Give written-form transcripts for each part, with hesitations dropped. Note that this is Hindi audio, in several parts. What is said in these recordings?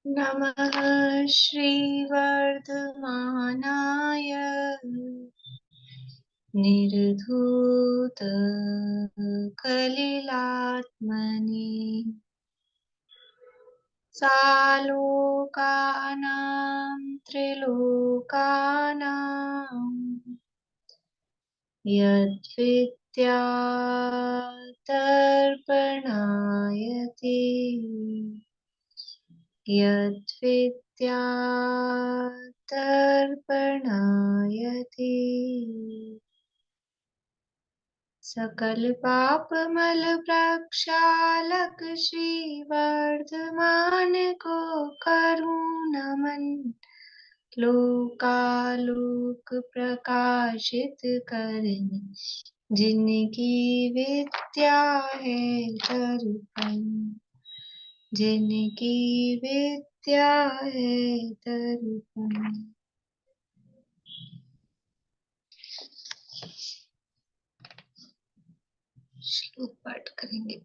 नमः श्रीवर्धमानाय निर्धूतकलिलात्मने सालोकानां त्रिलोकानां यद्विद्यादर्पणायते यद्विद्यादर्पणायते सकल पापमल प्रक्षालक श्रीवर्धमान को करुण नमन लोकालोक प्रकाशित करने जिनकी विद्या है दर्पण जिनकी विद्या है दर्पण। श्लोक पाठ करेंगे।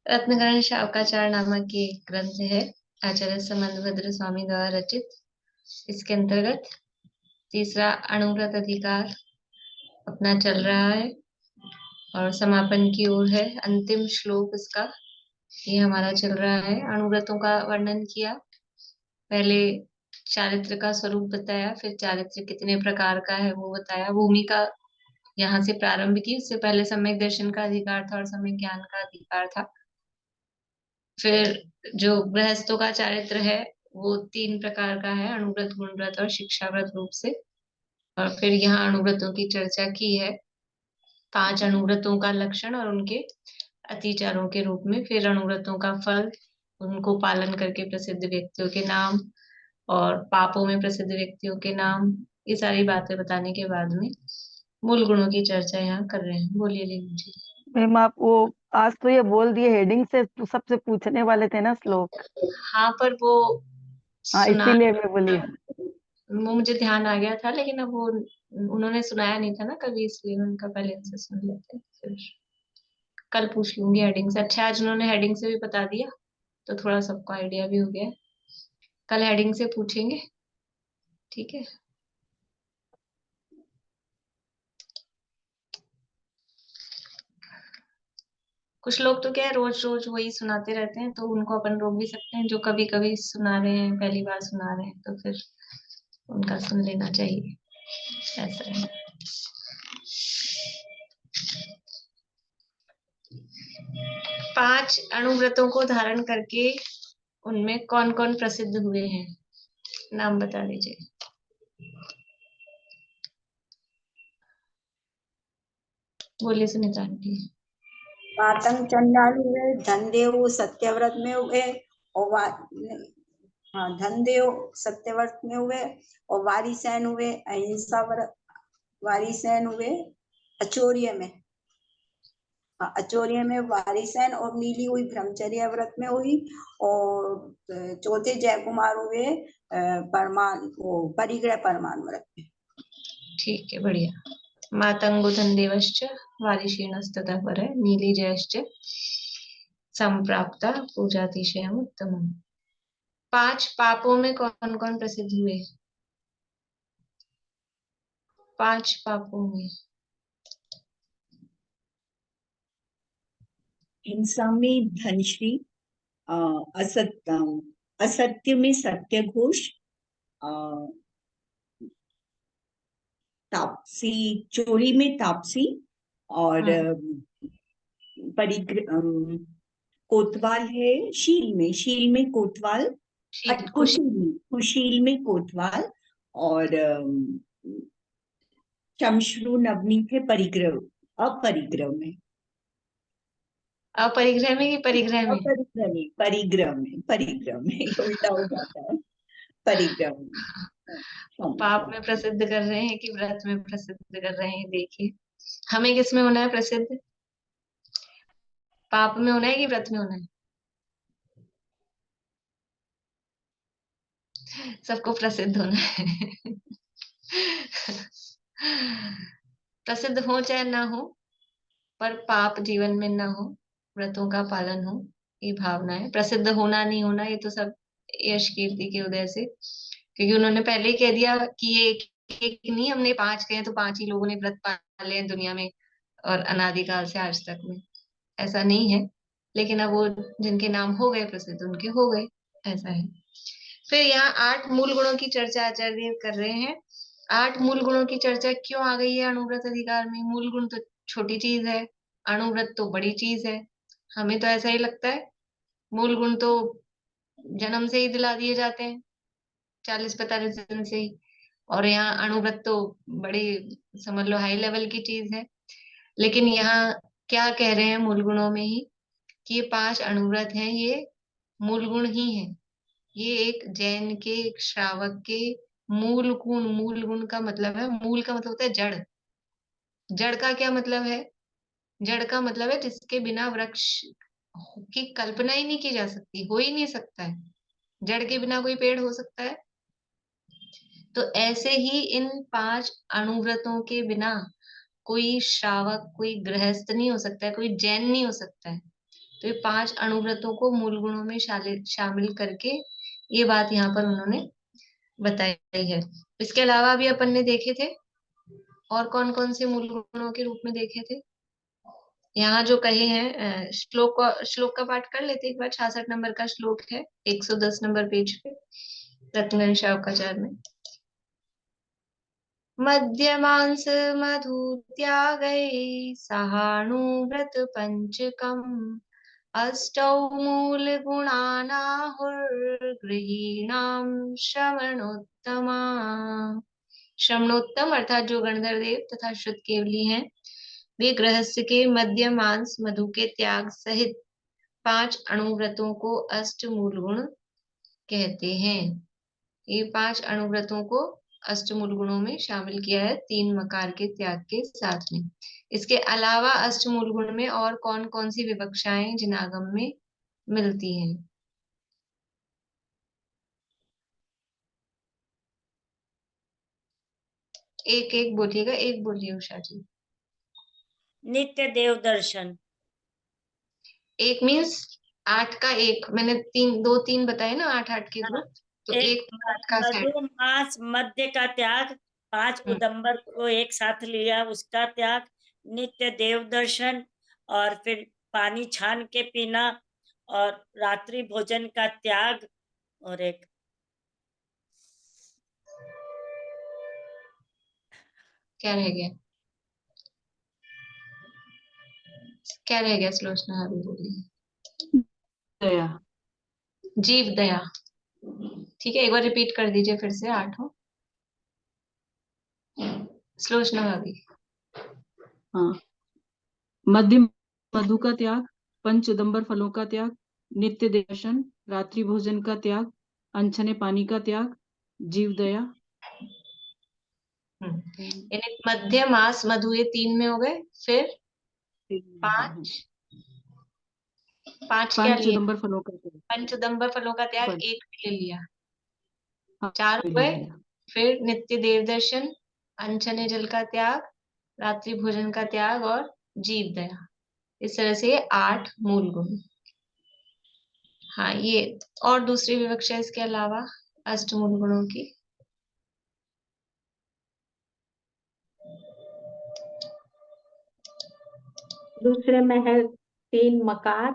रत्नकरण शावकाचार्य नामक ये ग्रंथ है, आचार्य समंतभद्र स्वामी द्वारा रचित। इसके अंतर्गत तीसरा अणुव्रत अधिकार अपना चल रहा है और समापन की ओर है। अंतिम श्लोक इसका ये हमारा चल रहा है। अणुव्रतों का वर्णन किया, पहले चारित्र का स्वरूप बताया, फिर चारित्र कितने प्रकार का है वो बताया। भूमिका यहाँ से प्रारंभ की, उससे पहले सम्यक दर्शन का अधिकार था और सम्यक ज्ञान का अधिकार था। फिर जो गृहस्थों का चारित्र है वो 3 प्रकार का है, अणुव्रत, गुणव्रत और शिक्षाव्रत रूप से। और फिर यहाँ अणुव्रतों की चर्चा की है, 5 अणुव्रतों का लक्षण और उनके अतिचारों के रूप में। फिर अणुव्रतों का फल, उनको पालन करके प्रसिद्ध व्यक्तियों के नाम और पापों में प्रसिद्ध व्यक्तियों के नाम, ये सारी बातें बताने के बाद में मूल गुणों की चर्चा यहाँ कर रहे हैं। बोलिए लीना जी। मैम आप वो आज तो ये बोल दिए हेडिंग से, तो सबसे पूछने वाले थे ना श्लोक। हाँ, पर वो हाँ सुना, इसीलिए मैं बोली। वो मुझे ध्यान आ गया था, लेकिन अब वो उन्होंने सुनाया नहीं था ना कभी, इसलिए मैं उनका पहले से सुन लेते हैं। फिर कल पूछ लूंगी हेडिंग से। अच्छा, आज उन्होंने हेडिंग से भी बता दिया तो थोड़ा सबको आइडिया भी हो गया। कल हेडिंग से पूछेंगे, ठीक है। कुछ लोग तो क्या है, रोज रोज वही सुनाते रहते हैं, तो उनको अपन रोक भी सकते हैं। जो कभी कभी सुना रहे हैं, पहली बार सुना रहे हैं, तो फिर उनका सुन लेना चाहिए, ऐसा है। 5 अणुव्रतों को धारण करके उनमें कौन कौन प्रसिद्ध हुए हैं, नाम बता दीजिए। बोलिए सुनीता आंटी। मातंग चंडाल हुए, धनदेव सत्यव्रत में हुए और हाँ धनदेव सत्यव्रत में हुए, और वारिसैन हुए अहिंसा व्रत, वारिसैन हुए अचौर्य में। हाँ, अचौर्य में वारिसैन, और नीली हुई ब्रह्मचर्य व्रत में हुई, और चौथे जय कुमार हुए परमान वो परिग्रह परमान व्रत में। ठीक है, बढ़िया। मातंगो धनदेवश्च वारिशीणस्ततः पर है, नीली जयश्च संप्राप्ता पूजातिशयम् उत्तमम्। 5 पापों में कौन कौन प्रसिद्ध हुए? 5 पापों में हिंसा में धनश्री, असत्य में सत्य घोष, तापसी, चोरी में तापसी, और कोतवाल है शील में कोतवाल, कुशील में कोतवाल, और चमश्रु नवनीत है परिग्रह, अपरिग्रह में। अपरिग्रह में कि परिग्रह में? परिग्रह में उल्टा हो जाता है, परिग्रह में। पाप में प्रसिद्ध कर रहे हैं कि व्रत में प्रसिद्ध कर रहे हैं? देखिए, हमें किस में होना है प्रसिद्ध? पाप में होना है कि व्रत में होना है? सबको प्रसिद्ध होना है। प्रसिद्ध हो चाहे ना हो, पर पाप जीवन में ना हो, व्रतों का पालन हो, ये भावना है। प्रसिद्ध होना नहीं होना ये तो सब यश कीर्ति के उदय से, क्योंकि उन्होंने पहले ही कह दिया कि ये एक, एक नहीं, हमने 5 कहे तो 5 ही लोगों ने व्रत पाले हैं दुनिया में और अनादिकाल से आज तक में, ऐसा नहीं है। लेकिन अब वो जिनके नाम हो गए प्रसिद्ध उनके हो गए, ऐसा है। फिर यहाँ 8 मूल गुणों की चर्चा आचार्य कर रहे हैं। 8 मूल गुणों की चर्चा क्यों आ गई है अनुव्रत अधिकार में? मूल गुण तो छोटी चीज है, अनुव्रत तो बड़ी चीज है। हमें तो ऐसा ही लगता है, मूल गुण तो जन्म से ही दिला दिए जाते हैं, 40-45 दिन से ही। और यहाँ अणुव्रत तो बड़ी, समझ लो, हाई लेवल की चीज है। लेकिन यहाँ क्या कह रहे हैं मूल गुणों में ही, कि ये 5 अणुव्रत हैं, ये मूल गुण ही है। ये एक जैन के, एक श्रावक के मूल गुण, मूल गुण का मतलब है, मूल का मतलब होता है जड़। जड़ का क्या मतलब है? जड़ का मतलब है जिसके बिना वृक्ष की कल्पना ही नहीं की जा सकती, हो ही नहीं सकता है। जड़ के बिना कोई पेड़ हो सकता है? तो ऐसे ही इन 5 अणुव्रतों के बिना कोई श्रावक, कोई गृहस्थ नहीं हो सकता है, कोई जैन नहीं हो सकता है। तो ये 5 अणुव्रतों को मूल गुणों में शामिल करके ये बात यहाँ पर उन्होंने बताई है। इसके अलावा भी अपन ने देखे थे, और कौन कौन से मूल गुणों के रूप में देखे थे यहाँ जो कहे हैं। श्लोक का पाठ कर लेते एक बार। 66 नंबर का श्लोक है, 110 नंबर पेज पे, रत्न शावकाचार्य में। मध्यमांस मधु त्यागै सहानुव्रत पंचकम अष्टौ मूल गुणानाहुर्गृहीणाम श्रवणोत्तमा। श्रवणोत्तम अर्थात जो गणधर देव तथा श्रुत केवली हैं, वे गृहस्थ के मध्य मांस मधु के त्याग सहित 5 अणुव्रतों को अष्ट मूल गुण कहते हैं। ये 5 अणुव्रतों को अष्टमूल गुणों में शामिल किया है, 3 मकार के त्याग के साथ में। इसके अलावा अष्टमूल गुण में और कौन कौन सी विवक्षाएं जिनागम में मिलती हैं? एक एक बोलिएगा, एक बोलिए उषा जी। नित्य देव दर्शन। एक मीन्स 8 का एक, मैंने 3 बताए ना, 8-8 के ग्रुप, तो एक 8 का सेट। मधु मास मध्य का त्याग, 5 उदंबर को एक साथ लिया उसका त्याग, नित्य देव दर्शन, और फिर पानी छान के पीना, और रात्रि भोजन का त्याग, और एक क्या रह गया? क्या रह गया श्लोचना, अभी बोलिए। दया। जीव दया। ठीक है, एक बार रिपीट कर दीजिए फिर से 8 श्लोचना अभी। हाँ, मध्य मधु का त्याग, पंच उदंबर फलों का त्याग, नित्य दर्शन, रात्रि भोजन का त्याग, अनछने पानी का त्याग, जीव दया। यानी मध्य मास मधु, ये 3 में हो गए। फिर 5 क्या पंच लिए? उदंबर फलों का त्याग, पंचदंबर फलों का त्याग पंच। 1 ले लिया, हाँ, 4 हो ले गए। लिया। फिर नित्य देव दर्शन, अनछने जल का त्याग, रात्रि भोजन का त्याग और जीव दया। इस तरह से ये 8 मूल गुण। हाँ, ये और दूसरी विवक्षा इसके अलावा अष्ट मूल गुणों की। दूसरे में है 3 मकार,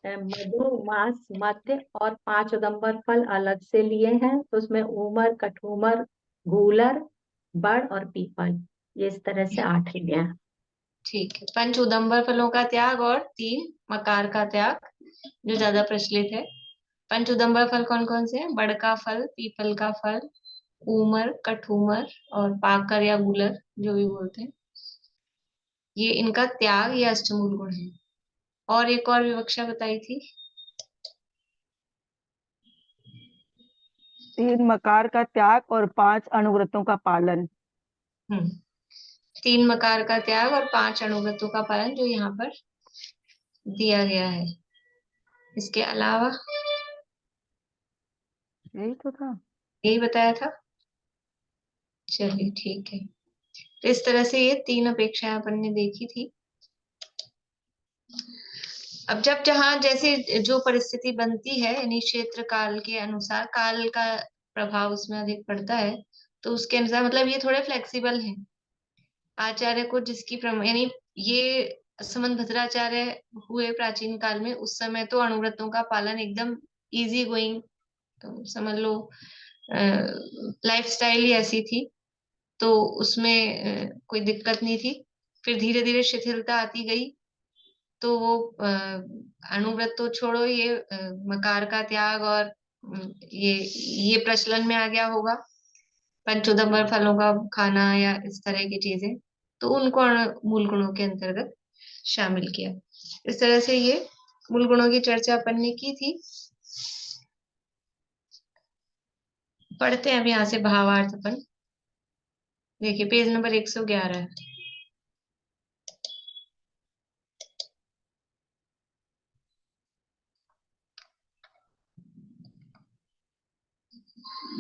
मधु मास मध्य, और 5 उदंबर फल अलग से लिए हैं, तो उसमें उमर, कठूमर, गूलर, बड़ और पीपल, ये इस तरह से 8 लिए हैं। ठीक है, पंच उदंबर फलों का त्याग और 3 मकार का त्याग जो ज्यादा प्रचलित है। पंच उदंबर फल कौन कौन से हैं? बड़ का फल, पीपल का फल, उमर, कठूमर और पाकर या गूलर जो भी बोलते हैं, ये इनका त्याग, ये अष्टमूल गुण है। और एक और विवक्षा बताई थी। 3 मकार का त्याग और 5 अणुव्रतों का पालन। 3 मकार का त्याग और 5 अणुव्रतों का पालन जो यहाँ पर दिया गया है। इसके अलावा यही तो था, यही बताया था। चलिए ठीक है, तो इस तरह से ये 3 अपेक्षाएं अपन ने देखी थी। अब जब जहाँ जैसे जो परिस्थिति बनती है, यानी क्षेत्र काल के अनुसार काल का प्रभाव उसमें अधिक पड़ता है, तो उसके अनुसार मतलब ये थोड़े फ्लेक्सिबल हैं। आचार्य को जिसकी यानी ये समंत भद्राचार्य हुए प्राचीन काल में, उस समय तो अणुव्रतों का पालन एकदम इजी गोइंग, तो समझ लो लाइफ स्टाइल ही ऐसी थी, तो उसमें कोई दिक्कत नहीं थी। फिर धीरे धीरे शिथिलता आती गई, तो वो अणुव्रत तो छोड़ो, ये मकार का त्याग और ये प्रचलन में आ गया होगा, पंचोदम्बर फलों का खाना या इस तरह की चीजें, तो उनको मूल गुणों के अंतर्गत शामिल किया। इस तरह से ये मूल गुणों की चर्चा अपन ने की थी। पढ़ते हैं अब यहाँ से भावार्थ अपन। देखिए पेज नंबर 111 है।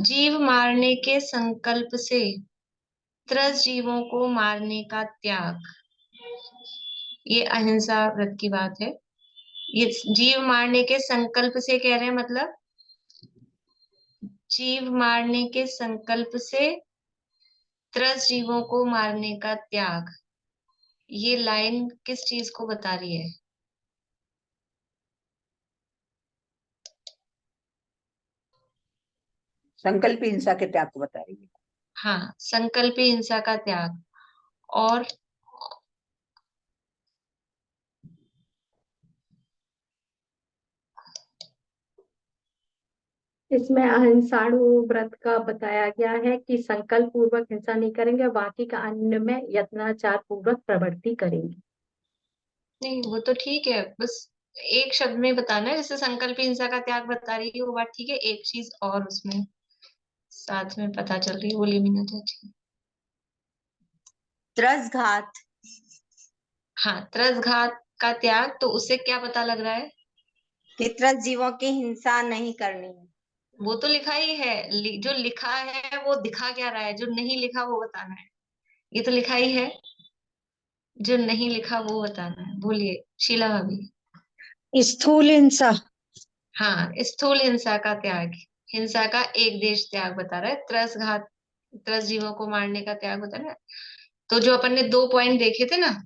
जीव मारने के संकल्प से त्रस जीवों को मारने का त्याग, ये अहिंसा व्रत की बात है। ये जीव मारने के संकल्प से कह रहे हैं, मतलब जीव मारने के संकल्प से त्रस जीवों को मारने का त्याग, ये लाइन किस चीज को बता रही है? संकल्प हिंसा के त्याग को बता रही है। हाँ, संकल्प हिंसा का त्याग। और इसमें अहिंसाणु व्रत का बताया गया है कि संकल्प पूर्वक हिंसा नहीं करेंगे, बाकी का अन्य में यत्नाचार पूर्वक प्रवृत्ति करेंगे। नहीं, वो तो ठीक है, बस एक शब्द में बताना है। जैसे संकल्प हिंसा का त्याग बता रही है वो बात ठीक है, एक चीज और उसमें साथ में पता चल रही है, बोलिए मीना चाची। त्रसघात। हाँ, त्रसघात का त्याग, तो उससे क्या पता लग रहा है? कि त्रस जीवों की हिंसा नहीं करनी है। वो तो लिखा ही है, जो लिखा है वो दिखा क्या रहा है, जो नहीं लिखा वो बताना है। ये तो लिखा ही है, जो नहीं लिखा वो बताना है। बोलिए शीला भाभी। स्थूल हिंसा। हाँ, स्थूल हिंसा का त्याग, हिंसा का एक देश त्याग बता रहा है। त्रसघात, त्रस जीवों को मारने का त्याग बता रहा है। तो जो अपन ने 2 पॉइंट देखे थे ना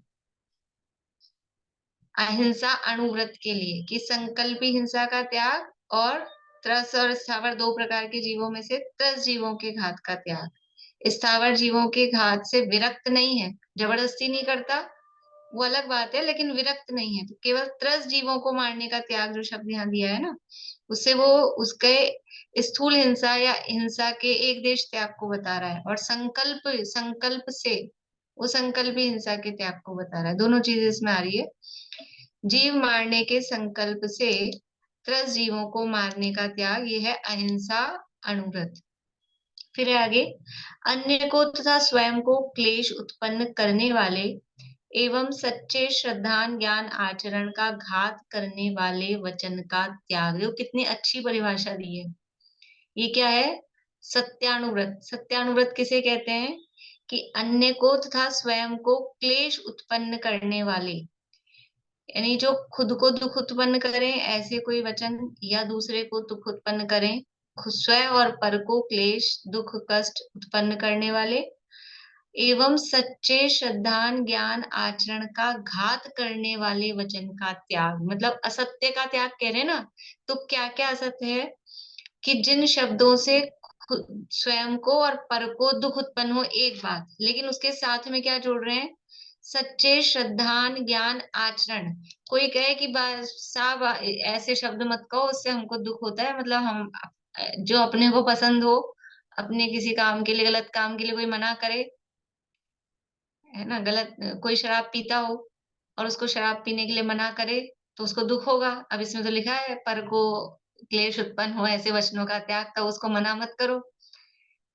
अहिंसा अणुव्रत के लिए, कि संकल्पी हिंसा का त्याग और त्रस और स्थावर 2 प्रकार के जीवों में से त्रस जीवों के घात का त्याग। स्थावर जीवों के घात से विरक्त नहीं है, जबरदस्ती नहीं करता, वो अलग बात है, लेकिन विरक्त नहीं है। तो केवल त्रस जीवों को मारने का त्याग जो शब्द यहाँ दिया है ना, उससे वो उसके स्थूल हिंसा या हिंसा के एक देश त्याग को बता रहा है, और संकल्प, संकल्प से वो संकल्पी हिंसा के त्याग को बता रहा है। दोनों चीजें इसमें आ रही है। जीव मारने के संकल्प से त्रस जीवों को मारने का त्याग, ये है अहिंसा अणुव्रत। फिर है आगे, अन्य को तथा स्वयं को क्लेश उत्पन्न करने वाले एवं सच्चे श्रद्धान ज्ञान आचरण का घात करने वाले वचन का त्याग। देखो कितनी अच्छी परिभाषा दी है। ये क्या है? सत्यानुव्रत। सत्यानुव्रत किसे कहते हैं? कि अन्य को तथा स्वयं को क्लेश उत्पन्न करने वाले, यानी जो खुद को दुख उत्पन्न करें ऐसे कोई वचन, या दूसरे को दुख उत्पन्न करें, खुद स्वयं और पर को क्लेश दुख कष्ट उत्पन्न करने वाले, एवं सच्चे श्रद्धान ज्ञान आचरण का घात करने वाले वचन का त्याग, मतलब असत्य का त्याग कह रहे हैं ना। तो क्या क्या असत्य है? कि जिन शब्दों से स्वयं को और पर को दुख उत्पन्न हो, एक बात, लेकिन उसके साथ में क्या जोड़ रहे हैं? सच्चे श्रद्धान ज्ञान आचरण। कोई कहे कि साहब ऐसे शब्द मत कहो, उससे हमको दुख होता है, मतलब हम जो अपने को पसंद हो, अपने किसी काम के लिए, गलत काम के लिए कोई मना करे, है ना, गलत, कोई शराब पीता हो और उसको शराब पीने के लिए मना करे, तो उसको दुख होगा। अब इसमें तो लिखा है पर को क्लेश उत्पन्न हो ऐसे वचनों का त्याग, तो उसको मना मत करो।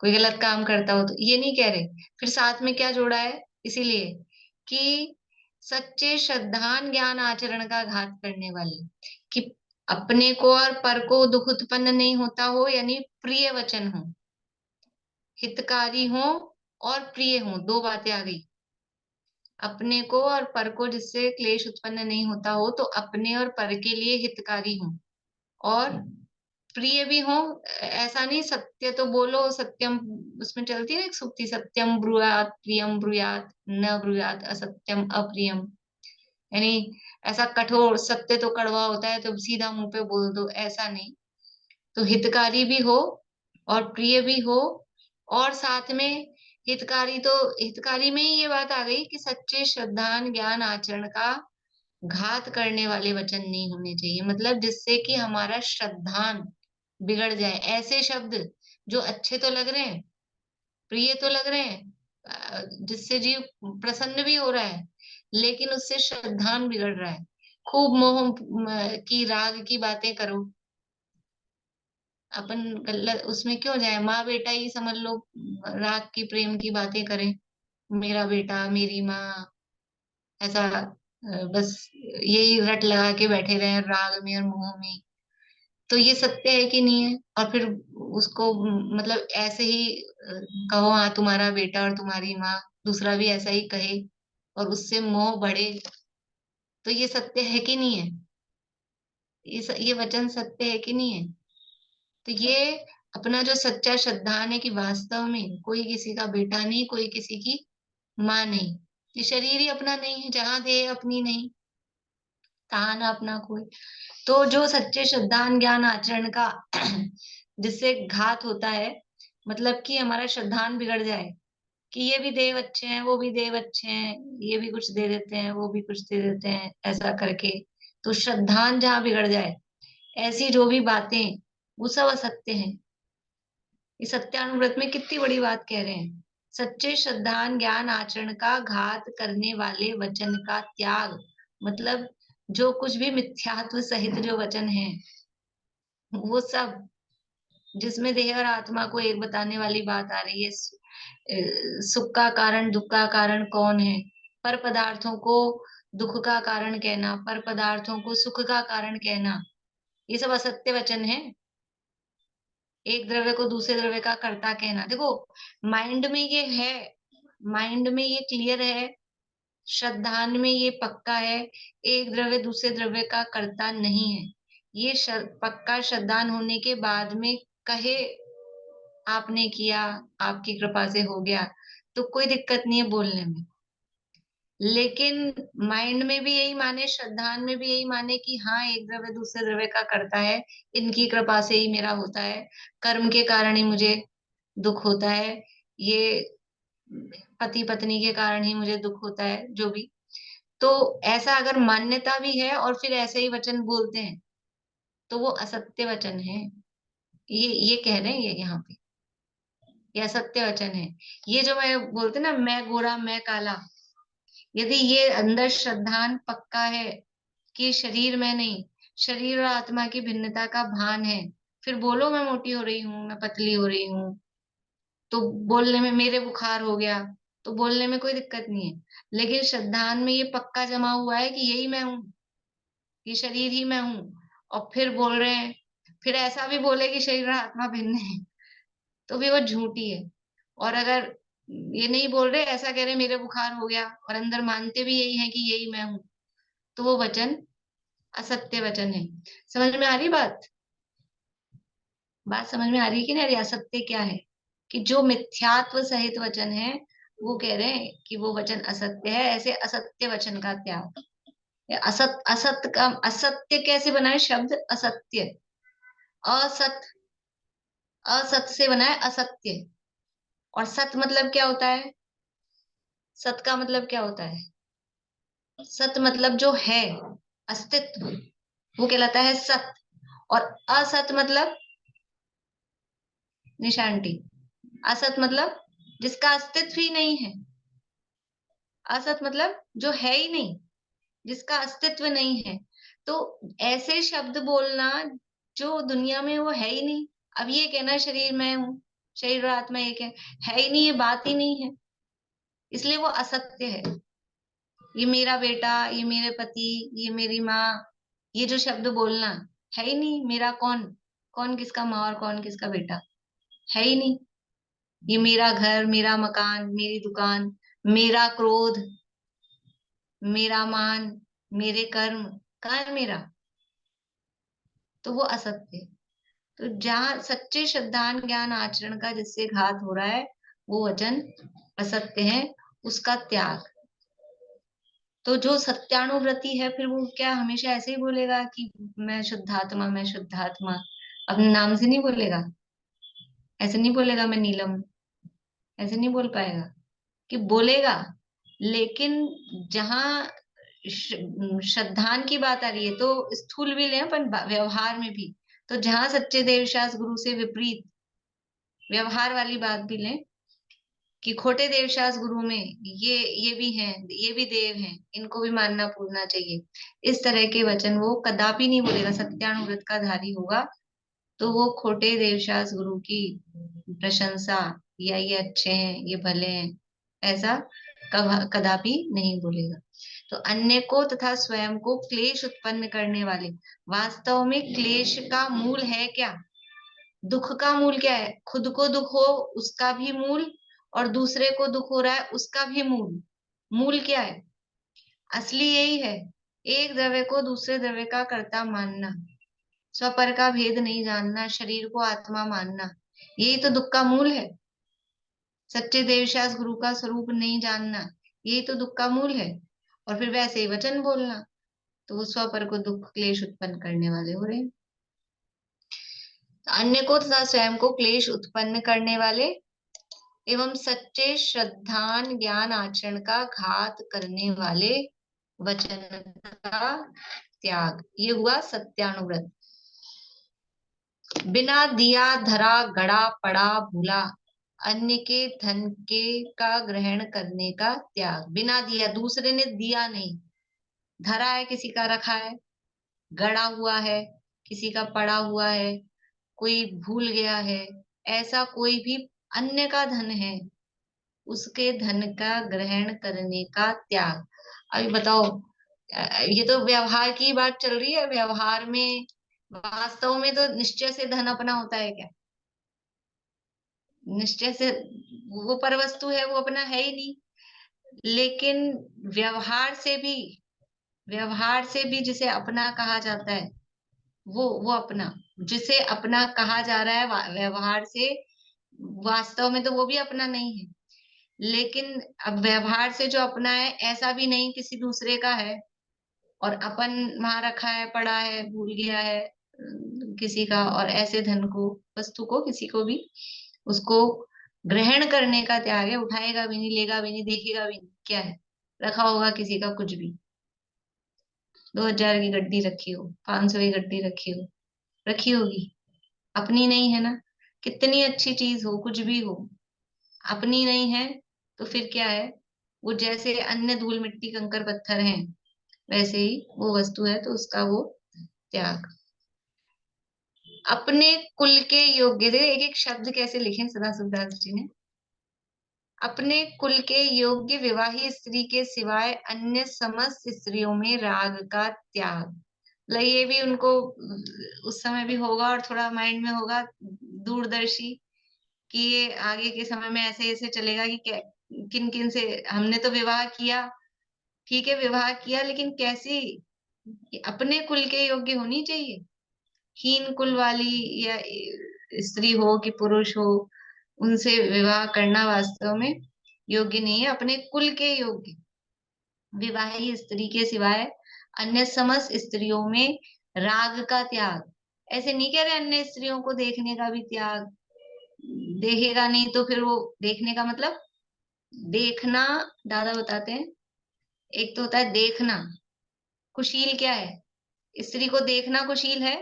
कोई गलत काम करता हो तो ये नहीं कह रहे। फिर साथ में क्या जोड़ा है? इसीलिए कि सच्चे श्रद्धान ज्ञान आचरण का घात करने वाले, कि अपने को और पर को दुख उत्पन्न नहीं होता हो, यानी प्रिय वचन हो, हितकारी हो और प्रिय हो, 2 बातें आ गई। अपने को और पर को जिससे क्लेश उत्पन्न नहीं होता हो, तो अपने और पर के लिए हितकारी हूँ और प्रिय भी हो। ऐसा नहीं सत्य तो बोलो, सत्यम, उसमें चलती है ना एक सूक्ति, सत्यम ब्रूयात प्रियम ब्रूयात न ब्रूयात असत्यम अप्रियम। यानी ऐसा कठोर, सत्य तो कड़वा होता है तो सीधा मुंह पे बोल दो, ऐसा नहीं। तो हितकारी भी हो और प्रिय भी हो, और साथ में हितकारी, तो हितकारी में ही ये बात आ गई कि सच्चे श्रद्धान ज्ञान आचरण का घात करने वाले वचन नहीं होने चाहिए। मतलब जिससे कि हमारा श्रद्धान बिगड़ जाए, ऐसे शब्द जो अच्छे तो लग रहे हैं, प्रिय तो लग रहे हैं, जिससे जीव प्रसन्न भी हो रहा है, लेकिन उससे श्रद्धान बिगड़ रहा है। खूब मोह की राग की बातें करो, अपन गलत उसमें क्यों जाए, माँ बेटा ही समझ लो, राग की प्रेम की बातें करें, मेरा बेटा मेरी माँ, ऐसा बस यही रट लगा के बैठे रहे राग में और मोह में। तो ये सत्य है कि नहीं है? और फिर उसको मतलब ऐसे ही कहो, हाँ तुम्हारा बेटा और तुम्हारी माँ, दूसरा भी ऐसा ही कहे और उससे मोह बढ़े, तो ये सत्य है कि नहीं है? ये वचन सत्य है कि नहीं है? तो ये अपना जो सच्चा श्रद्धान है कि वास्तव में कोई किसी का बेटा नहीं, कोई किसी की माँ नहीं, ये शरीर ही अपना नहीं है, जहां देह अपनी नहीं तहां ना अपना कोई। तो जो सच्चे श्रद्धान ज्ञान आचरण का जिससे घात होता है, मतलब कि हमारा श्रद्धान बिगड़ जाए कि ये भी देव अच्छे हैं, वो भी देव अच्छे हैं, ये भी कुछ दे देते हैं, वो भी कुछ दे देते हैं, ऐसा करके तो श्रद्धान जहाँ बिगड़ जाए, ऐसी जो भी बातें, वो सब असत्य हैं। ये सत्यानुव्रत में कितनी बड़ी बात कह रहे हैं, सच्चे श्रद्धान ज्ञान आचरण का घात करने वाले वचन का त्याग। मतलब जो कुछ भी मिथ्यात्व सहित जो वचन है, वो सब जिसमें देह और आत्मा को एक बताने वाली बात आ रही है। सुख का कारण दुख का कारण कौन है, पर पदार्थों को दुख का कारण कहना, पर पदार्थों को सुख का कारण कहना, ये सब असत्य वचन है। एक द्रव्य को दूसरे द्रव्य का कर्ता कहना, देखो माइंड में ये है, माइंड में ये क्लियर है, श्रद्धान में ये पक्का है, एक द्रव्य दूसरे द्रव्य का कर्ता नहीं है। ये पक्का श्रद्धान होने के बाद में कहे आपने किया, आपकी कृपा से हो गया, तो कोई दिक्कत नहीं है बोलने में। लेकिन माइंड में भी यही माने, श्रद्धान में भी यही माने कि हाँ एक द्रव्य दूसरे द्रव्य का करता है, इनकी कृपा से ही मेरा होता है, कर्म के कारण ही मुझे दुख होता है, ये पति पत्नी के कारण ही मुझे दुख होता है, जो भी। तो ऐसा अगर मान्यता भी है और फिर ऐसे ही वचन बोलते हैं, तो वो असत्य वचन है। ये कह रहे हैं ये यहाँ पे, ये असत्य वचन है। ये जो मैं बोलते ना, मैं गोरा मैं काला, यदि ये अंदर श्रद्धान पक्का है कि शरीर में नहीं, शरीर और आत्मा की भिन्नता का भान है, फिर बोलो मैं मोटी हो रही हूँ, मैं पतली हो रही हूँ, तो बोलने में, मेरे बुखार हो गया, तो बोलने में कोई दिक्कत नहीं है। लेकिन श्रद्धान में ये पक्का जमा हुआ है कि यही मैं हूँ, ये शरीर ही मैं हूँ, और फिर बोल रहे हैं, फिर ऐसा भी बोले कि शरीर और आत्मा भिन्न है, तो भी वो झूठी है। और अगर ये नहीं बोल रहे, ऐसा कह रहे मेरे बुखार हो गया, और अंदर मानते भी यही है कि यही मैं हूँ, तो वो वचन असत्य वचन है। समझ में आ रही बात? बात समझ में आ रही है कि नहीं आ रही? असत्य क्या है कि जो मिथ्यात्व सहित वचन है, वो कह रहे हैं कि वो वचन असत्य है। ऐसे असत्य वचन का त्याग। असत का असत्य कैसे बनाए शब्द? असत्य, असत, असत से बना है असत्य। और सत मतलब क्या होता है? सत का मतलब क्या होता है? सत मतलब जो है, अस्तित्व, वो कहलाता है सत। और असत मतलब निशांटी, असत मतलब जिसका अस्तित्व ही नहीं है। असत मतलब जो है ही नहीं, जिसका अस्तित्व नहीं है। तो ऐसे शब्द बोलना जो दुनिया में वो है ही नहीं। अब ये कहना शरीर मैं हूँ, शरीर और आत्मा एक है ही नहीं, ये बात ही नहीं है, इसलिए वो असत्य है। ये मेरा बेटा, ये मेरे पति, ये मेरी माँ, ये जो शब्द बोलना है ही नहीं। मेरा कौन, कौन किसका माँ और कौन किसका बेटा, है ही नहीं। ये मेरा घर, मेरा मकान, मेरी दुकान, मेरा क्रोध, मेरा मान, मेरे कर्म, कहाँ है मेरा? तो वो असत्य है। तो जहाँ सच्चे श्रद्धान ज्ञान आचरण का जिससे घात हो रहा है वो वचन असत्य है, उसका त्याग। तो जो सत्यानुव्रति है फिर वो क्या हमेशा ऐसे ही बोलेगा कि मैं शुद्धात्मा, मैं शुद्धात्मा, अपने नाम से नहीं बोलेगा? ऐसे नहीं बोलेगा मैं नीलम, ऐसे नहीं बोल पाएगा। कि बोलेगा, लेकिन जहाँ श्रद्धान की बात आ रही है तो स्थूल भी ले पर व्यवहार में भी, तो जहाँ सच्चे देवशास गुरु से विपरीत व्यवहार वाली बात भी लें कि खोटे देवशास गुरु में ये भी हैं, ये भी देव हैं, इनको भी मानना पूजना चाहिए, इस तरह के वचन वो कदापि नहीं बोलेगा। सत्यानुव्रत का धारी होगा तो वो खोटे देवशास गुरु की प्रशंसा या ये अच्छे हैं, ये भले हैं, ऐसा कदापि नहीं बोलेगा। तो अन्य को तथा स्वयं को क्लेश उत्पन्न करने वाले, वास्तव में क्लेश का मूल है क्या? दुख का मूल क्या है? खुद को दुख हो उसका भी मूल, और दूसरे को दुख हो रहा है उसका भी मूल। मूल क्या है? असली यही है, एक द्रव्य को दूसरे द्रव्य का कर्ता मानना, स्वपर का भेद नहीं जानना, शरीर को आत्मा मानना, यही तो दुख का मूल है। सच्चे देवशास गुरु का स्वरूप नहीं जानना, यही तो दुख का मूल है। और फिर वैसे ही वचन बोलना, तो वो स्वपर को दुख क्लेश उत्पन्न करने वाले हो रहे हैं। अन्य को तथा स्वयं को क्लेश उत्पन्न करने वाले एवं सच्चे श्रद्धान ज्ञान आचरण का घात करने वाले वचन का त्याग, ये हुआ सत्यानुव्रत। बिना दिया धरा गड़ा पड़ा भूला, अन्य के धन के का ग्रहण करने का त्याग। बिना दिया, दूसरे ने दिया नहीं, धरा है किसी का रखा है, गड़ा हुआ है किसी का पड़ा हुआ है, कोई भूल गया है, ऐसा कोई भी अन्य का धन है उसके धन का ग्रहण करने का त्याग। अभी बताओ, ये तो व्यवहार की बात चल रही है। व्यवहार में वास्तव में तो निश्चय से धन अपना होता है क्या? निश्चय से वो पर वस्तु है, वो अपना है ही नहीं। लेकिन व्यवहार से भी जिसे अपना कहा जाता है, वो अपना, जिसे अपना कहा जा रहा है व्यवहार से, वास्तव में तो वो भी अपना नहीं है। लेकिन अब व्यवहार से जो अपना है ऐसा भी नहीं किसी दूसरे का है, और अपन वहां रखा है, पड़ा है, भूल गया है किसी का, और ऐसे धन को, वस्तु को, किसी को भी उसको ग्रहण करने का त्याग है। उठाएगा भी नहीं, लेगा भी नहीं, देखेगा भी नहीं, क्या है रखा होगा किसी का, कुछ भी 2000 की गड्डी रखी हो, 500 की गड्डी रखी हो, रखी होगी, अपनी नहीं है ना। कितनी अच्छी चीज हो, कुछ भी हो, अपनी नहीं है तो फिर क्या है? वो जैसे अन्य धूल मिट्टी कंकर पत्थर हैं, वैसे ही वो वस्तु है, तो उसका वो त्याग। अपने कुल के योग्य, देखिए एक एक शब्द कैसे लिखे सदाशिवदास जी ने। अपने कुल के योग्य विवाही स्त्री के सिवाय अन्य समस्त स्त्रियों में राग का त्याग। ये भी उनको उस समय भी होगा और थोड़ा माइंड में होगा दूरदर्शी, कि ये आगे के समय में ऐसे ऐसे चलेगा कि किन किन से हमने तो विवाह किया, ठीक है विवाह किया, लेकिन कैसी? अपने कुल के योग्य होनी चाहिए। हीन कुल वाली या स्त्री हो कि पुरुष हो, उनसे विवाह करना वास्तव में योग्य नहीं है। अपने कुल के योग्य विवाही स्त्री के सिवाय अन्य समस्त स्त्रियों में राग का त्याग। ऐसे नहीं कह रहे अन्य स्त्रियों को देखने का भी त्याग, देखेगा नहीं तो फिर वो देखने का मतलब देखना, दादा बताते हैं, एक तो होता है देखना, कुशील क्या है? स्त्री को देखना कुशील है?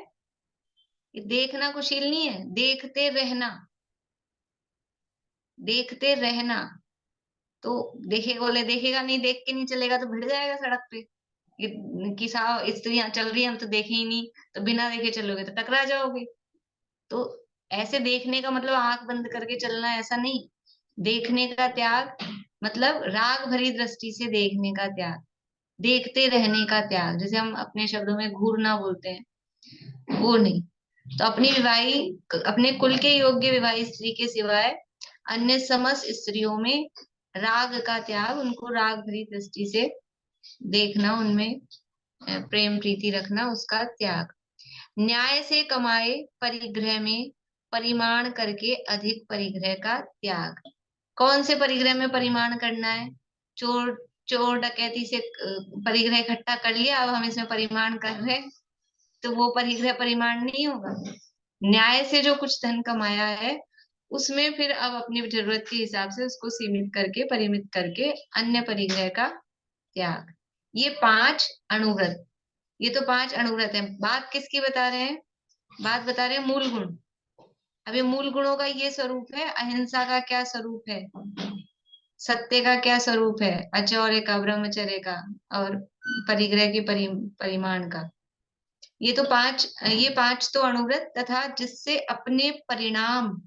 देखना कुशील नहीं है, देखते रहना, देखते रहना। तो देखेगा, बोले देखेगा नहीं, देख के नहीं चलेगा तो भिड़ जाएगा सड़क पे कि साहब स्त्रियां चल रही हैं हम तो देखे ही नहीं, तो बिना देखे चलोगे तो टकरा जाओगे। तो ऐसे देखने का मतलब आंख बंद करके चलना ऐसा नहीं। देखने का त्याग मतलब राग भरी दृष्टि से देखने का त्याग, देखते रहने का त्याग, जैसे हम अपने शब्दों में घूरना बोलते हैं, वो नहीं। तो अपने कुल के योग्य विवाही स्त्री के सिवाय अन्य समस्त स्त्रियों में राग का त्याग, उनको राग भरी दृष्टि से देखना, उनमें प्रेम प्रीति रखना, उसका त्याग। न्याय से कमाए परिग्रह में परिमाण करके अधिक परिग्रह का त्याग। कौन से परिग्रह में परिमाण करना है? चोर चोर डकैती से परिग्रह इकट्ठा कर लिया, अब हम इसमें परिमाण कर रहे हैं, तो वो परिग्रह परिमाण नहीं होगा। न्याय से जो कुछ धन कमाया है उसमें फिर अब अपनी जरूरत के हिसाब से उसको सीमित करके, परिमित करके अन्य परिग्रह का त्याग। ये 5 अणुव्रत, ये तो 5 अणुव्रत है। बात किसकी बता रहे हैं? बात बता रहे हैं मूल गुण। अब ये मूल गुणों का ये स्वरूप है। अहिंसा का क्या स्वरूप है? सत्य का क्या स्वरूप है? अचौर्य का, ब्रह्मचर्य का, और परिग्रह के परिमाण का। ये 5 तो अणुव्रत तथा जिससे अपने परिणाम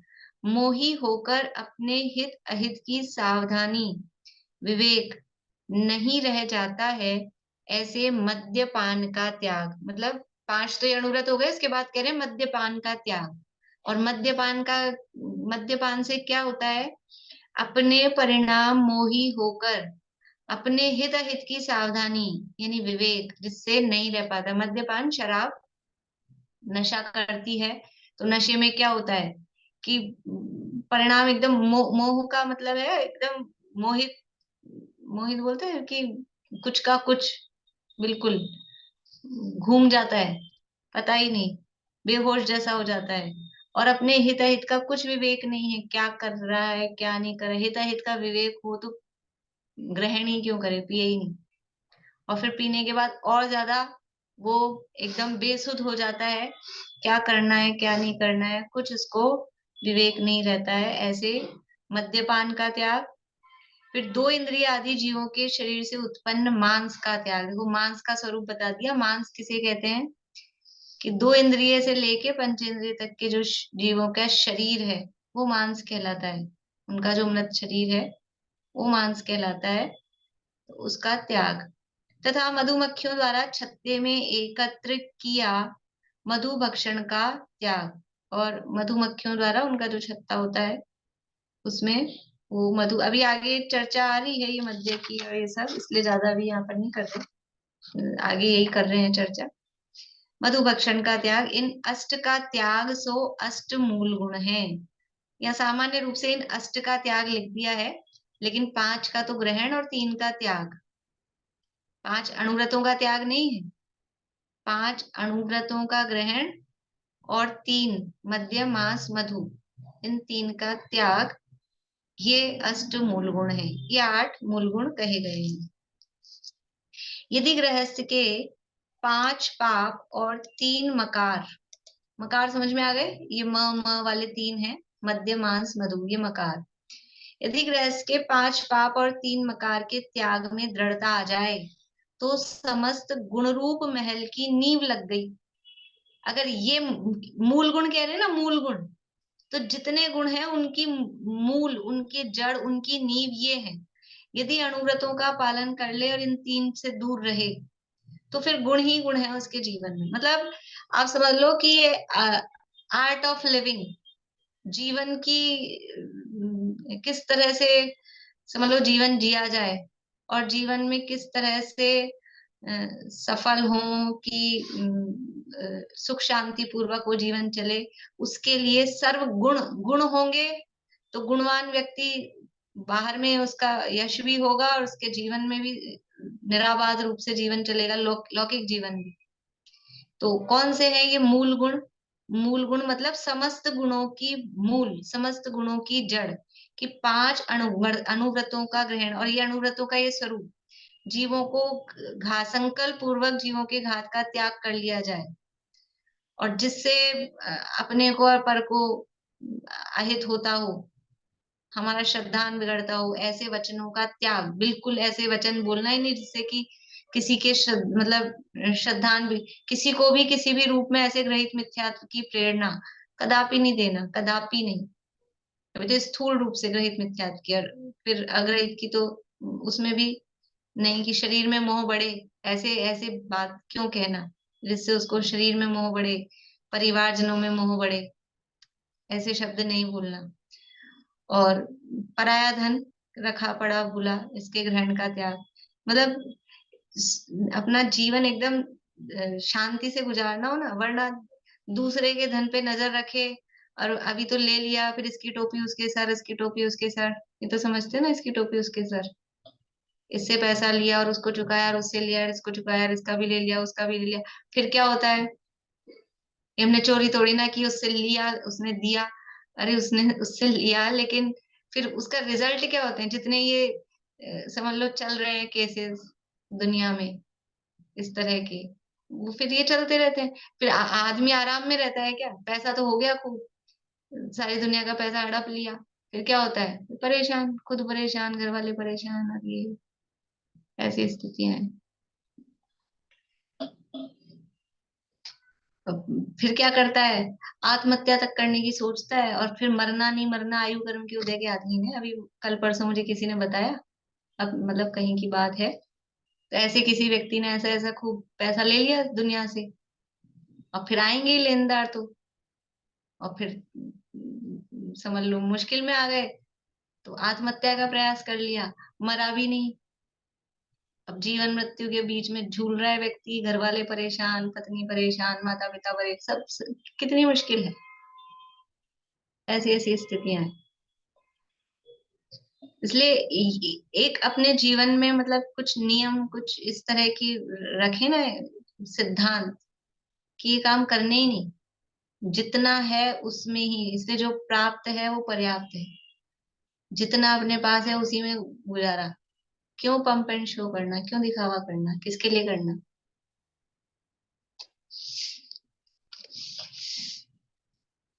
मोही होकर अपने हित अहित की सावधानी विवेक नहीं रह जाता है, ऐसे मद्यपान का त्याग। मतलब 5 तो ये अणुव्रत हो गए, इसके बाद कह रहे हैं मद्यपान का त्याग। और मद्यपान से क्या होता है? अपने परिणाम मोही होकर अपने हित अहित की सावधानी यानी विवेक जिससे नहीं रह पाता। मद्यपान, शराब नशा करती है, तो नशे में क्या होता है कि परिणाम एकदम मोह का मतलब है एकदम मोहित, मोहित बोलते हैं कि कुछ का कुछ बिल्कुल घूम जाता है, पता ही नहीं, बेहोश जैसा हो जाता है। और अपने हित अहित का कुछ विवेक नहीं है, क्या कर रहा है क्या नहीं कर रहा है। हित अहित का विवेक हो तो ग्रहण ही क्यों करे, पिए ही नहीं। और फिर पीने के बाद और ज्यादा वो एकदम बेसुध हो जाता है, क्या करना है क्या नहीं करना है, कुछ उसको विवेक नहीं रहता है। ऐसे मद्यपान का त्याग। फिर 2 इंद्रिय आदि जीवों के शरीर से उत्पन्न मांस का त्याग। देखो मांस का स्वरूप बता दिया। मांस किसे कहते हैं? कि 2 इंद्रिय से लेके पंचेंद्रिय तक के जो जीवों का शरीर है वो मांस कहलाता है। उनका जो मृत शरीर है वो मांस कहलाता है, तो उसका त्याग। तथा मधुमक्खियों द्वारा छत्ते में एकत्र किया मधु भक्षण का त्याग। और मधुमक्खियों द्वारा उनका जो छत्ता होता है उसमें वो मधु, अभी आगे चर्चा आ रही है ये मध्य की और ये सब, इसलिए ज्यादा अभी यहाँ पर नहीं करते, आगे यही कर रहे हैं चर्चा। मधु भक्षण का त्याग। इन अष्ट का त्याग सो अष्ट मूल गुण है। या सामान्य रूप से इन अष्ट का त्याग लिख दिया है, लेकिन 5 का तो ग्रहण और 3 का त्याग। 5 अणुव्रतों का त्याग नहीं है, 5 अणुव्रतों का ग्रहण और 3 मद्य मांस मधु, इन 3 का त्याग, ये अष्ट मूल गुण है। ये 8 मूल गुण कहे गए हैं। यदि गृहस्थ के 5 पाप और 3 मकार, मकार समझ में आ गए? ये म वाले 3 हैं, मद्य मांस मधु, ये मकार। यदि गृहस्थ के 5 पाप और 3 मकार के त्याग में दृढ़ता आ जाए तो समस्त गुण रूप महल की नींव लग गई। अगर ये मूल गुण कह रहे हैं ना, मूल गुण, तो जितने गुण हैं उनकी मूल, उनकी जड़, उनकी नींव ये है। यदि अणुव्रतों का पालन कर ले और इन 3 से दूर रहे तो फिर गुण ही गुण है उसके जीवन में। मतलब आप समझ लो कि ये आर्ट ऑफ लिविंग, जीवन की किस तरह से समझ लो जीवन जिया जाए और जीवन में किस तरह से सफल हों कि सुख शांति पूर्वक वो जीवन चले, उसके लिए सर्व गुण गुण होंगे तो गुणवान व्यक्ति बाहर में उसका यश भी होगा और उसके जीवन में भी निराबाध रूप से जीवन चलेगा, लौकिक जीवन भी। तो कौन से हैं ये मूल गुण? मूल गुण मतलब समस्त गुणों की मूल, समस्त गुणों की जड़, कि 5 अणुव्रतों का ग्रहण। और ये अणुव्रतों का ये स्वरूप, जीवों को संकल्प पूर्वक जीवों के घात का त्याग कर लिया जाए और जिससे अपने को और पर को अहित होता हो, हमारा श्रद्धान बिगड़ता हो, ऐसे वचनों का त्याग। बिल्कुल ऐसे वचन बोलना ही नहीं जिससे कि किसी के मतलब श्रद्धान भी, किसी को भी किसी भी रूप में ऐसे ग्रहित मिथ्यात्व की प्रेरणा कदापि नहीं देना, कदापि नहीं। अभी तो स्थूल रूप से ग्रहित मिथ्यात्व की, और फिर अग्रहित की तो उसमें भी नहीं कि शरीर में मोह बढ़े, ऐसे ऐसे बात क्यों कहना जिससे उसको शरीर में मोह बढ़े, परिवारजनों में मोह बढ़े, ऐसे शब्द नहीं बोलना। और पराया धन रखा पड़ा भूला, इसके ग्रहण का त्याग। मतलब अपना जीवन एकदम शांति से गुजारना हो ना, वरना दूसरे के धन पे नजर रखे और अभी तो ले लिया, फिर इसकी टोपी उसके सर, इसकी टोपी उसके सर, ये तो समझते हो ना, इसकी टोपी उसके सर। इससे पैसा लिया और उसको चुकाया, और उससे लिया और इसको चुकाया, और इसका भी ले लिया, उसका भी ले लिया। फिर क्या होता है, ये हमने चोरी थोड़ी ना की, उससे लिया, उसने दिया, अरे उसने उससे लिया, लेकिन फिर उसका रिजल्ट क्या होते हैं, जितने ये समझ लो चल रहे हैं केसेस दुनिया में इस तरह के, वो फिर ये चलते रहते हैं। फिर आदमी आराम में रहता है क्या, पैसा तो हो गया खूब, सारी दुनिया का पैसा हड़प लिया, फिर क्या होता है, परेशान, खुद परेशान, घर वाले परेशान, और ये ऐसी स्थितियां हैं। फिर क्या करता है, आत्महत्या तक करने की सोचता है, और फिर मरना नहीं मरना आयु कर्म के उदय के अधीन है। अभी कल परसों मुझे किसी ने बताया, अब मतलब कहीं की बात है, तो ऐसे किसी व्यक्ति ने ऐसा ऐसा खूब पैसा ले लिया दुनिया से, और फिर आएंगे ही लेनदार तो, और फिर समझ लो मुश्किल में आ गए, तो आत्महत्या का प्रयास कर लिया, मरा भी नहीं। अब जीवन मृत्यु के बीच में झूल रहा है व्यक्ति, घर वाले परेशान, पत्नी परेशान, माता पिता परेशान, सब कितनी मुश्किल है। ऐसी ऐसी स्थितियां हैं। इसलिए एक अपने जीवन में मतलब कुछ नियम, कुछ इस तरह की रखे ना सिद्धांत, कि ये काम करने ही नहीं, जितना है उसमें ही, इससे जो प्राप्त है वो पर्याप्त है, जितना अपने पास है उसी में गुजारा। क्यों पंप एंड शो करना, क्यों दिखावा करना, किसके लिए करना।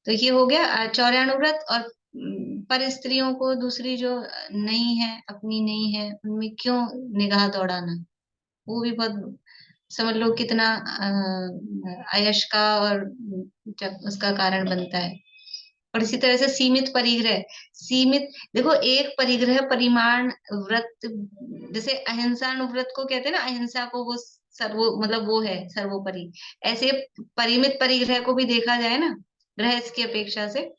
तो ये हो गया चौर्यानुव्रत। और पर स्त्रियों को दूसरी जो नहीं है, अपनी नहीं है, उनमें क्यों निगाह दौड़ाना, वो भी बहुत समझ लो कितना अयश का और जब उसका कारण बनता है। और इसी तरह से सीमित परिग्रह, सीमित, देखो एक परिग्रह परिमाण व्रत, जैसे अहिंसा अनुव्रत को कहते हैं ना, अहिंसा को वो सर्वो मतलब वो है सर्वोपरि, ऐसे परिमित परिग्रह को भी देखा जाए ना, गृहस्थ की अपेक्षा से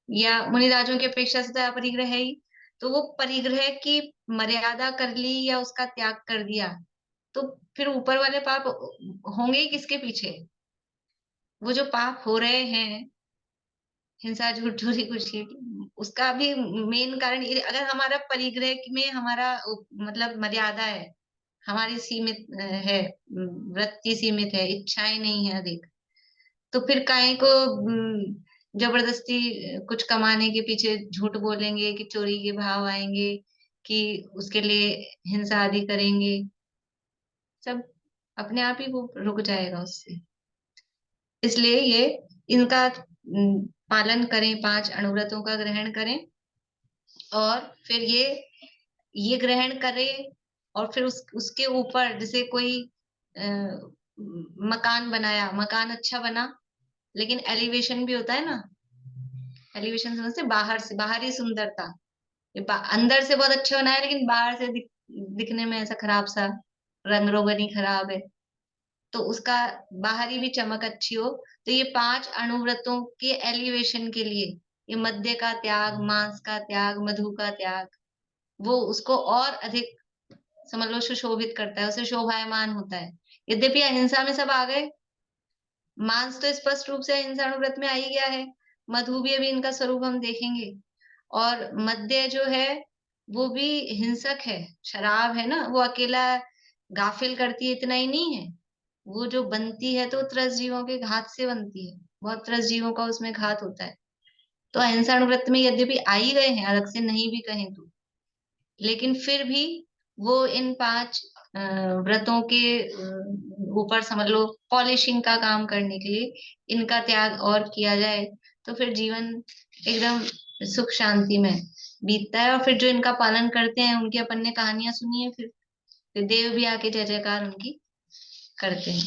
या मुनिराजों की अपेक्षा से तो अपरिग्रह है ही, तो वो परिग्रह की मर्यादा कर ली या उसका त्याग कर दिया, तो फिर ऊपर वाले पाप होंगे ही किसके पीछे। वो जो पाप हो रहे हैं, हिंसा, झूठ, चोरी, कुछ उसका भी मेन कारण अगर हमारा परिग्रह में हमारा मतलब मर्यादा है, हमारी सीमित है, वृत्ति सीमित है, इच्छाएं नहीं है अधिक, तो फिर काहे को जबरदस्ती कुछ कमाने के पीछे झूठ बोलेंगे, कि चोरी के भाव आएंगे, कि उसके लिए हिंसा आदि करेंगे, सब अपने आप ही वो रुक जाएगा उससे। इसलिए ये इनका पालन करें, 5 अनुव्रतों का ग्रहण करें, और फिर ये ग्रहण करें, और फिर उसके ऊपर जैसे कोई मकान बनाया, मकान अच्छा बना, लेकिन एलिवेशन भी होता है ना, एलिवेशन समझते, बाहर से, बाहरी सुंदरता, अंदर से बहुत अच्छा बनाया लेकिन बाहर से दिखने में ऐसा खराब सा, रंग रोगन खराब है, तो उसका बाहरी भी चमक अच्छी हो। तो ये 5 अनुव्रतों के एलिवेशन के लिए, ये मद्य का त्याग, मांस का त्याग, मधु का त्याग, वो उसको और अधिक समझ लो सुशोभित करता है, उसे शोभायमान होता है। यद्यपि अहिंसा में सब आ गए, मांस तो स्पष्ट रूप से अहिंसा अनुव्रत में आ ही गया है, मधु भी अभी इनका स्वरूप हम देखेंगे, और मद्य जो है वो भी हिंसक है, शराब है ना, वो अकेला गाफिल करती है इतना ही नहीं है, वो जो बनती है तो त्रस्त जीवों के घात से बनती है, बहुत त्रस्त जीवों का उसमें घात होता है। तो अहिंसा अनुव्रत में यद्यपि आ ही गए हैं, अलग से नहीं भी कहें तो, लेकिन फिर भी वो इन 5 व्रतों के ऊपर समझ लो पॉलिशिंग का काम करने के लिए इनका त्याग और किया जाए, तो फिर जीवन एकदम सुख शांति में बीतता है। और फिर जो इनका पालन करते हैं उनकी अपन ने कहानियां सुनी है, फिर देव भी आके जय जयकार उनकी करते हैं।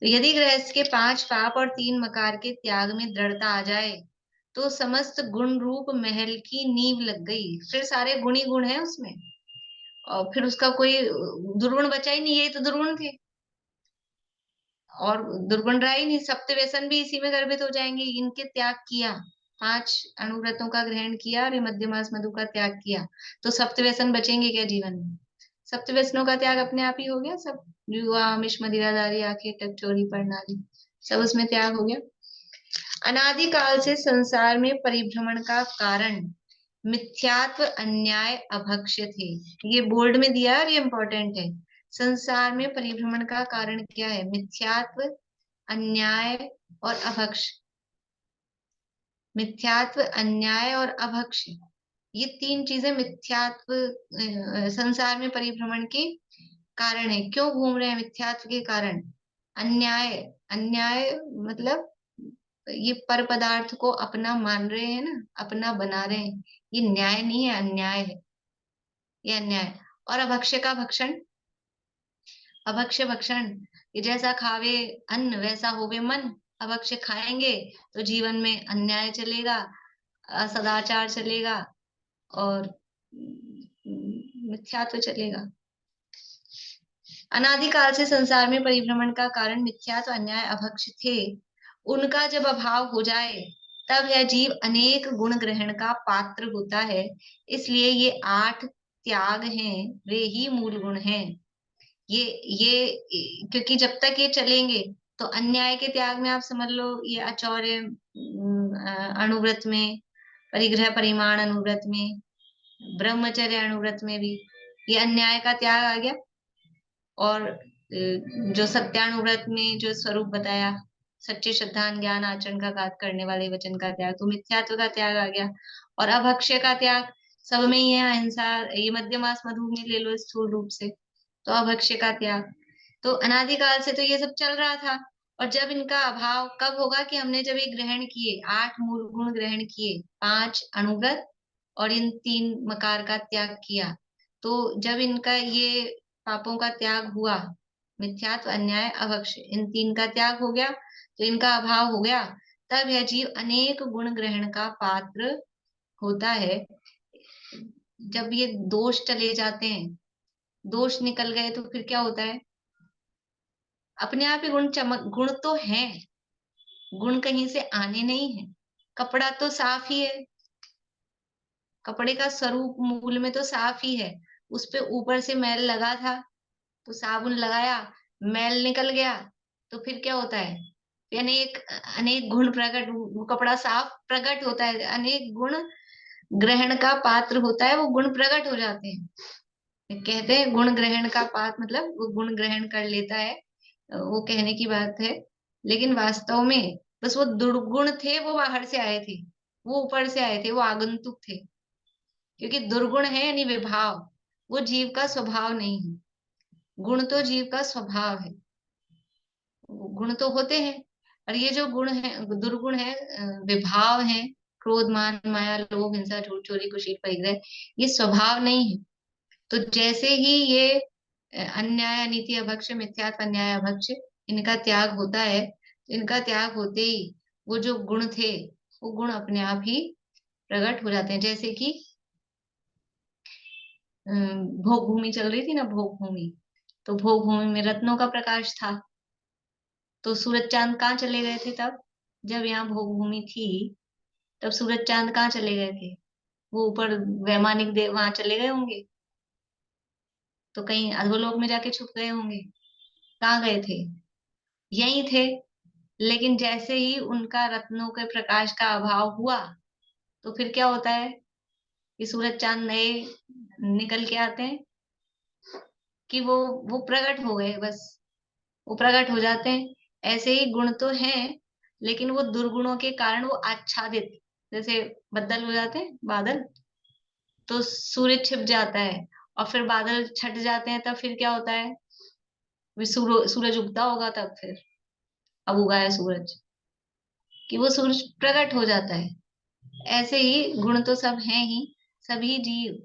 तो यदि गृहस्थ के 5 पाप और 3 मकार के त्याग में दृढ़ता आ जाए, तो समस्त गुण रूप महल की नींव लग गई। फिर सारे गुण ही गुण है उसमें, और फिर उसका कोई दुर्गुण बचा ही नहीं, यही तो दुर्गुण थे, और दुर्गुण रहा ही नहीं, सप्त व्यसन भी इसी में गर्भित हो जाएंगे। इनके त्याग किया, 5 अनुव्रतों का ग्रहण किया और मध्य मास मधु का त्याग किया, तो सप्त व्यसन बचेंगे क्या जीवन में, सप्त व्यसनों का त्याग अपने आप ही हो गया सब, जुआ, आमिष, मदिरादारी, आंखें, टक, चोरी, प्रणाली, सब उसमें त्याग हो गया। अनादिकाल से संसार में परिभ्रमण का कारण मिथ्यात्व, अन्याय, अभक्ष्य थे। ये बोर्ड में दिया है और ये इंपॉर्टेंट है। संसार में परिभ्रमण का कारण क्या है? मिथ्यात्व, अन्याय और अभक्ष्य। मिथ्यात्व, अन्याय और अभक्ष्य, ये तीन चीजें मिथ्यात्व संसार में परिभ्रमण के कारण है। क्यों घूम रहे हैं? मिथ्यात्व के कारण। अन्याय, अन्याय मतलब ये पर पदार्थ को अपना मान रहे हैं ना, अपना बना रहे हैं, ये न्याय नहीं है, अन्याय है, ये अन्याय। और अभक्ष्य का भक्षण, अभक्ष्य भक्षण, ये जैसा खावे अन्न वैसा होवे मन। अभक्ष्य खाएंगे तो जीवन में अन्याय चलेगा, सदाचार चलेगा और मिथ्यात्व चलेगा। अनादिकाल से संसार में परिभ्रमण का कारण मिथ्यात्व, अन्याय, अभक्ष्य थे। उनका जब अभाव हो जाए तब यह जीव अनेक गुण ग्रहण का पात्र होता है। इसलिए ये 8 त्याग हैं, वे ही मूल गुण हैं। ये क्योंकि जब तक ये चलेंगे तो अन्याय के त्याग में आप समझ लो, ये अचौर्य अणुव्रत में, परिग्रह परिमाण अणुव्रत में, ब्रह्मचर्य अणुव्रत में भी ये अन्याय का त्याग आ गया। और जो सत्यानुव्रत में जो स्वरूप बताया, सच्चे श्रद्धा ज्ञान आचरण का घात करने वाले वचन का त्याग, तो मिथ्यात्व का त्याग आ गया। और अभक्ष्य का त्याग सब में ही है, अहिंसा, ये मध्यमास मधु में ले लो स्थूल रूप से, तो अभक्ष्य का त्याग। तो अनादिकाल से तो ये सब चल रहा था, और जब इनका अभाव कब होगा? कि हमने जब ये ग्रहण किए, 8 मूल गुण ग्रहण किए, 5 अणुव्रत और इन 3 मकार का त्याग किया, तो जब इनका ये पापों का त्याग हुआ, मिथ्यात्व, अन्याय, अभक्ष्य, इन 3 का त्याग हो गया, तो इनका अभाव हो गया, तब यह जीव अनेक गुण ग्रहण का पात्र होता है। जब ये दोष चले जाते हैं, दोष निकल गए, तो फिर क्या होता है? अपने आप ही गुण चमक, गुण तो है, गुण कहीं से आने नहीं है। कपड़ा तो साफ ही है, कपड़े का स्वरूप मूल में तो साफ ही है, उस पे ऊपर से मैल लगा था, तो साबुन लगाया, मैल निकल गया, तो फिर क्या होता है? अनेक अनेक गुण प्रकट, वो कपड़ा साफ प्रकट होता है, अनेक गुण ग्रहण का पात्र होता है, वो गुण प्रकट हो जाते हैं। कहते हैं गुण ग्रहण का पात्र, मतलब वो गुण ग्रहण कर लेता है, वो कहने की बात है। लेकिन वास्तव में बस वो दुर्गुण थे, वो बाहर से आए थे, वो ऊपर से आए थे, वो आगंतुक थे। क्योंकि दुर्गुण है यानी विभाव, वो जीव का स्वभाव नहीं है। गुण तो जीव का स्वभाव है, गुण तो होते हैं। और ये जो गुण है, दुर्गुण है, विभाव है, क्रोध, मान, माया, लोभ, हिंसा, झूठ, चोरी, कुशील, परिग्रह, ये स्वभाव नहीं है। तो जैसे ही ये अन्याय, अनीति, अभक्ष्य, मिथ्यात्व, अन्याय, अभक्ष्य, इनका त्याग होता है, इनका त्याग होते ही वो जो गुण थे, वो गुण अपने आप ही प्रकट हो जाते हैं। जैसे कि भोग भूमि चल रही थी ना, भोग भूमि, तो भोग भूमि में रत्नों का प्रकाश था, तो सूरज चांद कहाँ चले गए थे तब? जब यहाँ भोग भूमि थी, तब सूरज चांद कहाँ चले गए थे? वो ऊपर वैमानिक देव वहां चले गए होंगे, तो कहीं अधोलोक में जाके छुप गए होंगे। कहाँ गए थे? यही थे। लेकिन जैसे ही उनका रत्नों के प्रकाश का अभाव हुआ, तो फिर क्या होता है कि सूरज चांद नए निकल के आते हैं, कि वो प्रकट हो गए, बस वो प्रकट हो जाते हैं। ऐसे ही गुण तो हैं, लेकिन वो दुर्गुणों के कारण वो आच्छादित, जैसे बदल हो जाते हैं, बादल, तो सूरज छिप जाता है और फिर बादल छट जाते हैं, तब फिर क्या होता है? सूरज उगता होगा तब, फिर अब उगा है सूरज, कि वो सूरज प्रकट हो जाता है। ऐसे ही गुण तो सब हैं ही, सभी जीव,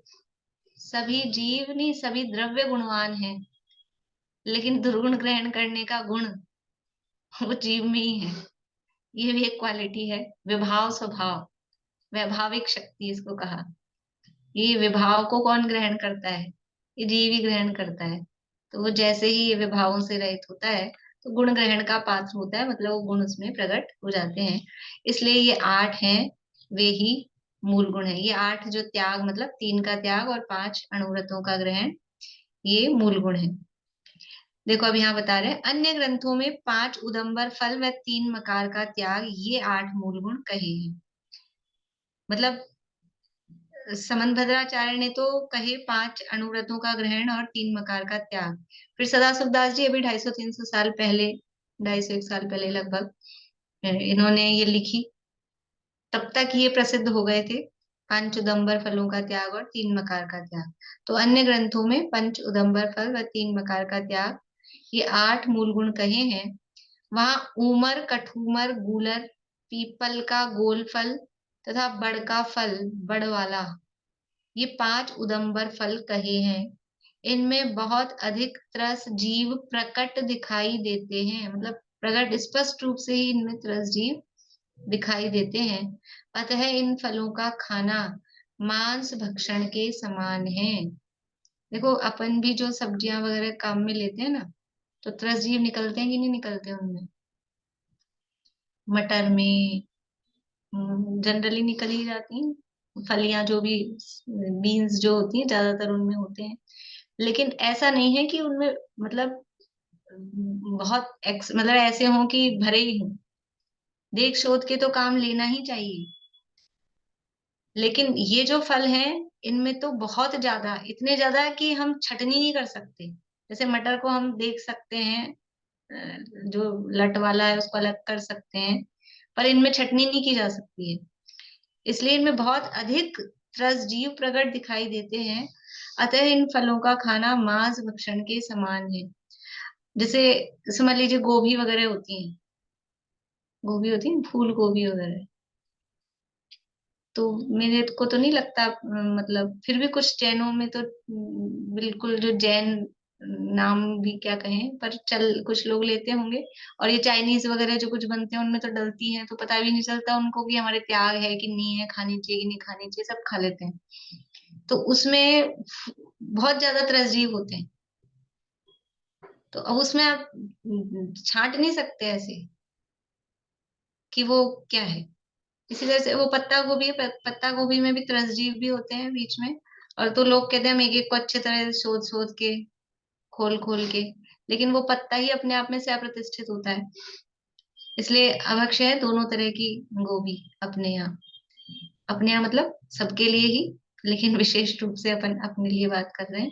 सभी जीव नहीं, सभी द्रव्य गुणवान हैं, लेकिन दुर्गुण ग्रहण करने का गुण वो जीव में ही है। ये भी एक क्वालिटी है, विभाव स्वभाव, वैभाविक शक्ति इसको कहा। ये विभाव को कौन ग्रहण करता है? ये जीव ही ग्रहण करता है। तो वो जैसे ही ये विभावों से रहित होता है, तो गुण ग्रहण का पात्र होता है, मतलब वो गुण उसमें प्रकट हो जाते हैं। इसलिए ये 8 हैं, वे ही मूल गुण है। ये 8 जो त्याग, मतलब 3 का त्याग और 5 अणुव्रतों का ग्रहण, ये मूल गुण है। देखो अब यहाँ बता रहे हैं, अन्य ग्रंथों में 5 उदंबर फल व 3 मकार का त्याग, ये 8 मूल गुण कहे हैं। मतलब समंतभद्राचार्य ने तो कहे 5 अनुव्रतों का ग्रहण और 3 मकार का त्याग। फिर सदाशिवदास जी अभी 250-300 साल पहले, 250-1 साल पहले लगभग इन्होंने ये लिखी, तब तक ये प्रसिद्ध हो गए थे, 5 उदंबर फलों का त्याग और 3 मकार का त्याग। तो अन्य ग्रंथों में 5 उदंबर फल व 3 मकार का त्याग, ये 8 मूल गुण कहे हैं। वहां ऊमर, कठूमर, गूलर, पीपल का गोल फल तथा बड़ का फल, बड़ वाला, ये 5 उदंबर फल कहे हैं। इनमें बहुत अधिक त्रस जीव प्रकट दिखाई देते हैं, मतलब प्रकट स्पष्ट रूप से ही इनमें त्रस जीव दिखाई देते हैं। अतः इन फलों का खाना मांस भक्षण के समान है। देखो अपन भी जो सब्जियां वगैरह काम में लेते हैं ना, तो त्रस जीव निकलते हैं कि नहीं निकलते उनमें? मटर में जनरली निकल ही जाती हैं, फलियां जो भी, बीन्स जो होती हैं ज्यादातर उनमें होते हैं। लेकिन ऐसा नहीं है कि उनमें मतलब बहुत मतलब ऐसे हों कि भरे ही हों। देख शोध के तो काम लेना ही चाहिए। लेकिन ये जो फल हैं, इनमें तो बहुत ज्यादा, इतने ज्यादा कि हम छटनी नहीं कर सकते। जैसे मटर को हम देख सकते हैं, जो लट वाला है उसको अलग कर सकते हैं, पर इनमें छटनी नहीं की जा सकती है। इसलिए इनमें बहुत अधिक त्रस जीव प्रकट दिखाई देते हैं। अतः इन फलों का खाना मांस भक्षण के समान है। जैसे समझ लीजिए गोभी वगैरह होती है, गोभी होती है फूल गोभी वगैरह, तो मेरे को तो नहीं लगता, मतलब फिर भी कुछ जैनों में तो बिल्कुल, जो जैन नाम भी क्या कहें, पर चल कुछ लोग लेते होंगे। और ये चाइनीज वगैरह जो कुछ बनते हैं उनमें तो डलती हैं, तो पता भी नहीं चलता उनको कि हमारे त्याग है कि नहीं है, खानी चाहिए कि नहीं खानी चाहिए, सब खा लेते हैं। तो उसमें बहुत ज्यादा त्रसजीव होते हैं, तो अब उसमें आप छांट नहीं सकते ऐसे कि वो क्या है। इसी तरह से वो पत्ता गोभी है, पत्ता गोभी में भी त्रसजीव भी होते हैं बीच में, और तो लोग कहते हैं हम एक एक को अच्छे तरह से सोच सोच के, खोल खोल के, लेकिन वो पत्ता ही अपने आप में से अप्रतिष्ठित होता है। इसलिए अभक्ष्य है दोनों तरह की गोभी अपने यहाँ मतलब सबके लिए ही, लेकिन विशेष रूप से अपन अपने लिए बात कर रहे हैं,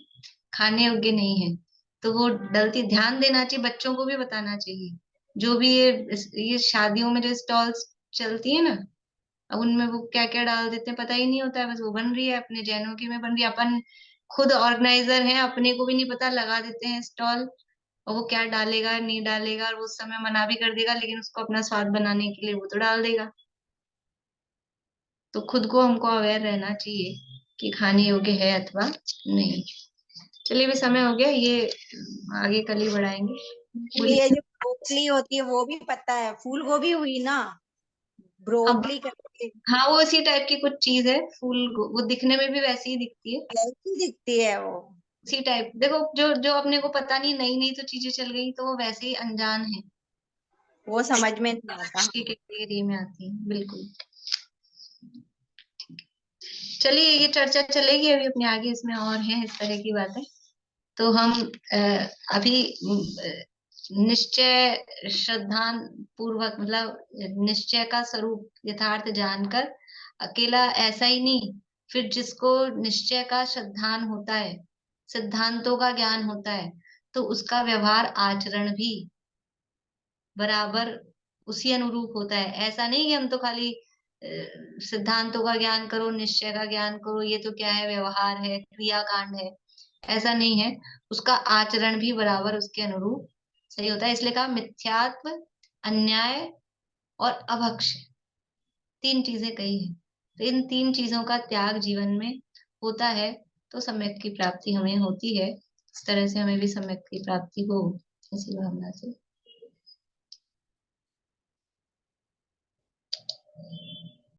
खाने योग्य नहीं है। तो वो डलती, ध्यान देना चाहिए, बच्चों को भी बताना चाहिए। जो भी ये शादियों में जो स्टॉल्स चलती है ना, अब उनमें वो क्या क्या डाल देते हैं पता ही नहीं होता है, बस वो बन रही है अपने जैनों की में बन रही है, अपन खुद ऑर्गेनाइजर हैं, अपने को भी नहीं पता, लगा देते हैं स्टॉल, और वो क्या डालेगा नहीं डालेगा, और वो उस समय मना भी कर देगा, लेकिन उसको अपना स्वाद बनाने के लिए वो तो डाल देगा। तो खुद को हमको अवेयर रहना चाहिए कि खाने योग्य है अथवा नहीं। चलिए भी समय हो गया, ये आगे कल ही बढ़ाएंगे। ये जो ब्रोकली होती है वो भी पता है, फूल गोभी हुई ना, अब ब्रोकली करके हाँ, वो इसी टाइप की कुछ चीज है, वो दिखने में भी वैसी ही दिखती है, कैसी दिखती है वो? उसी टाइप। देखो जो जो अपने को पता नहीं, नई नई तो चीजें चल गई, तो वो वैसे ही अनजान है, वो समझ में नहीं आता। की कैटेगरी में आती है, बिल्कुल। चलिए ये चर्चा चलेगी अभी अपने आगे, इसमें और है इस तरह की बातें। तो हम अभी निश्चय श्रद्धान पूर्वक, मतलब निश्चय का स्वरूप यथार्थ जानकर, अकेला ऐसा ही नहीं, फिर जिसको निश्चय का श्रद्धान होता है, सिद्धांतों का ज्ञान होता है, तो उसका व्यवहार आचरण भी बराबर उसी अनुरूप होता है। ऐसा नहीं कि हम तो खाली सिद्धांतों का ज्ञान करो, निश्चय का ज्ञान करो, ये तो क्या है, व्यवहार है, क्रियाकांड है, ऐसा नहीं है। उसका आचरण भी बराबर उसके अनुरूप सही होता है। इसलिए कहा मिथ्यात्व, अन्याय और अभक्ष्य, 3 चीजें कही है। तो इन 3 चीजों का त्याग जीवन में होता है, तो सम्यक की प्राप्ति हमें होती है। इस तरह से हमें भी सम्यक की प्राप्ति हो, इसी भावना से।